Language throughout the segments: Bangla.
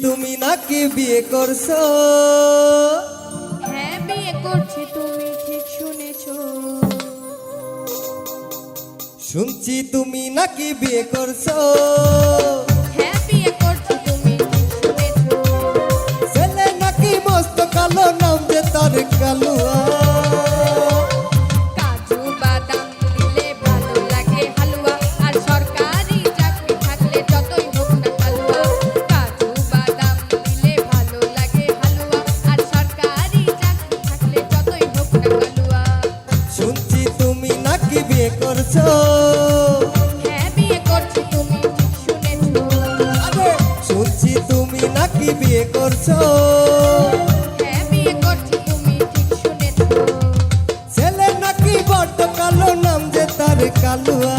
তুমি নাকি বিয়ে করছো? হ্যাঁ বিয়ে করছি, তুমি ঠিক শুনেছো। শুনছি তুমি নাকি বিয়ে করছো? হ্যাঁ বিয়ে করছি, তুমি ঠিক শুনেছো। ছেলে নাকি মস্ত কালো, নাম যে তার কালুয়া। কাজু বাদাম দিলে ভালো লাগে হালুয়া, আর সরকারি চাকরি থাকলে যতই হোক না কালুয়া। কাজু বাদাম দিলে ভালো লাগে হালুয়া, আর সরকারি চাকরি থাকলে যতই হোক না কালুয়া। শুনছি তুমি নাকি বিয়ে করছো? হ্যাঁ বিয়ে করছি, তুমি ঠিক শুনেছো। শুনছি তুমি নাকি বিয়ে করছো? হ্যাঁ বিয়ে করছি, তুমি ঠিক শুনেছো। ছেলে নাকি বড্ড কালো, নাম যে তার কালুয়া।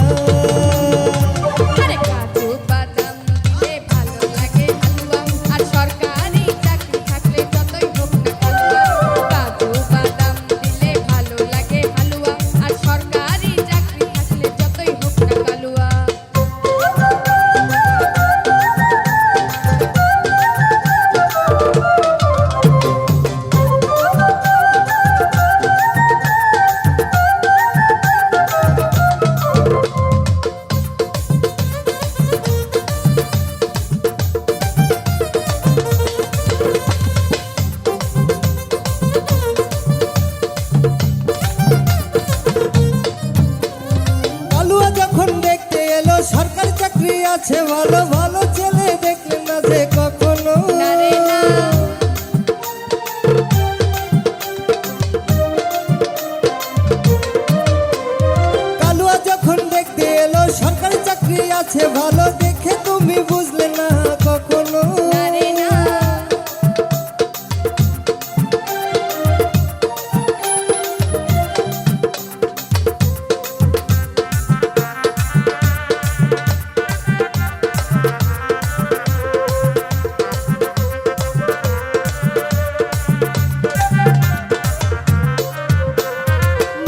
আরে কাজু বাদাম দিলে ভালো লাগে হালুয়া, আর সরকারি চাকরি থাকলে যতই হোক না কালুয়া। কাজু বাদাম দিলে ভালো লাগে হালুয়া, আর সরকারি চাকরি থাকলে যতই হোক না কালুয়া। কালুয়া যখন দেখতে এলো সরকারি চাকরি আছে ভালো, ভালো ছেলে দেখলে না যে কখনো। না রে না, কালুয়া যখন দেখতে এলো সরকারি চাকরি আছে ভালো, দেখে তুমি বুঝলে না কখনো। না রে না,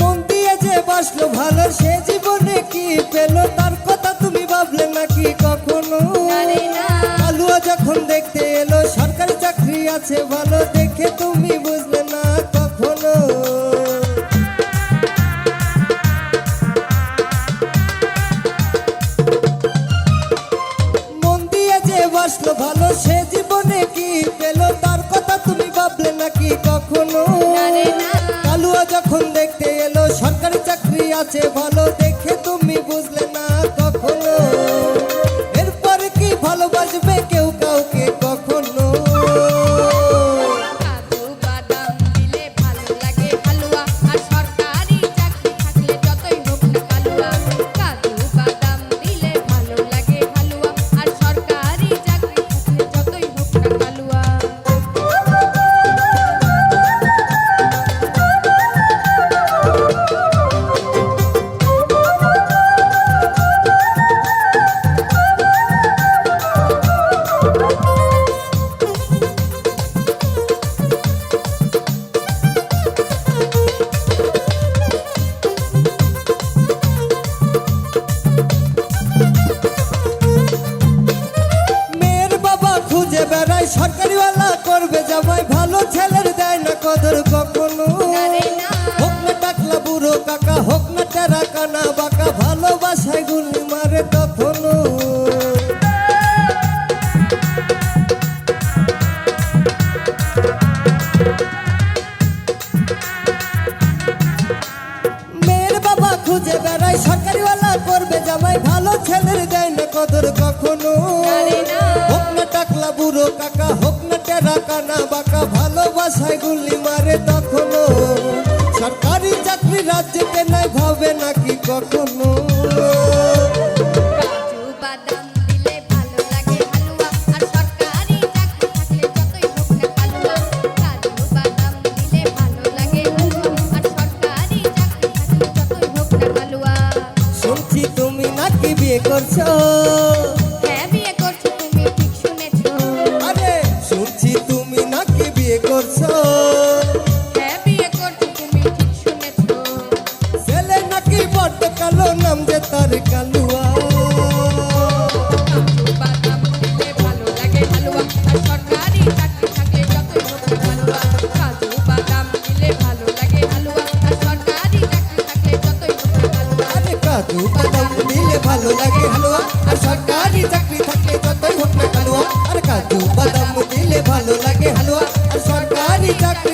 মন দিয়ে যে বাসলো ভালো, সে জীবনে কি পেলো তার কথা তুমি ভাবলে নাকি কখনো। না রে না, কালুয়া যখন দেখতে এলো সরকারি চাকরি আছে ভালো, দেখে তুমি বুঝলে না কখনো। মন দিয়ে যে বাসলো ভালো, সে জীবনে কি পেলো তার কথা তুমি ভাবলে নাকি কখনো। না রে না, কালুয়া যখন দেখতে এলো সরকারি চাকরি আছে ভালো, দেখে তুমি বুঝলে না কখনো। এরপরে কি ভালোবাসবে কেউ কাউকে কখনো? কাজু বাদাম দিলে ভালো লাগে হালুয়া, আর সরকারি চাকরি থাকলে যতই হোক না কালুয়া। কাজু বাদাম দিলে ভালো লাগে হালুয়া, আর সরকারি চাকরি থাকলে যতই হোক না কালুয়া। মেয়ের বাবা খুঁজে বেড়ায় সরকারিওয়ালা করবে জামাই, ভালো ছেলের দেয় না কদর কখনো। না রে না, হোক না টাকলা বুড়ো কাকা, হোক না টেরা কানা বাঁকা, ভালোবাসায় গুলি মারে তখনো। মেয়ের বাবা খুঁজে বেড়ায় সরকারিওয়ালা করবে জামাই, ভালো ছেলের দেয় না কদর কখনো। না রে না, হোক না টাকলা বুড়ো কাকা, হোক না টেরা কানা বাঁকা, ভালোবাসায় গুলি মারে তখনো। সরকারি চাকরি রাজ্যতে নাই ভাবে নাকি কখনো। কাজু বাদাম দিলে ভালো লাগে হালুয়া, আর সরকারি চাকরি থাকলে যতই হোক না কালুয়া। কাজু বাদাম দিলে ভালো লাগে হালুয়া, আর সরকারি চাকরি থাকলে যতই হোক না কালুয়া। শুনছি তুমি নাকি বিয়ে করছো? হ্যাঁ বিয়ে করছি, তুমি ঠিক শুনেছো। আরে শুনছি তুমি নাকি বিয়ে করছো? হ্যাঁ বিয়ে করছি, তুমি ঠিক শুনেছো। ছেলে নাকি বড্ড কালো, নাম যে তার কালুয়া। কাজু বাদাম দিলে ভালো লাগে হালুয়া, আর সরকারি দিলে ভালো লাগে হালুয়া আর সরকারি চাকরি থাকলে যতই হোক না কালুয়া আর কাজু বাদাম দিলে ভালো লাগে হালুয়া আর সরকারি চাকরি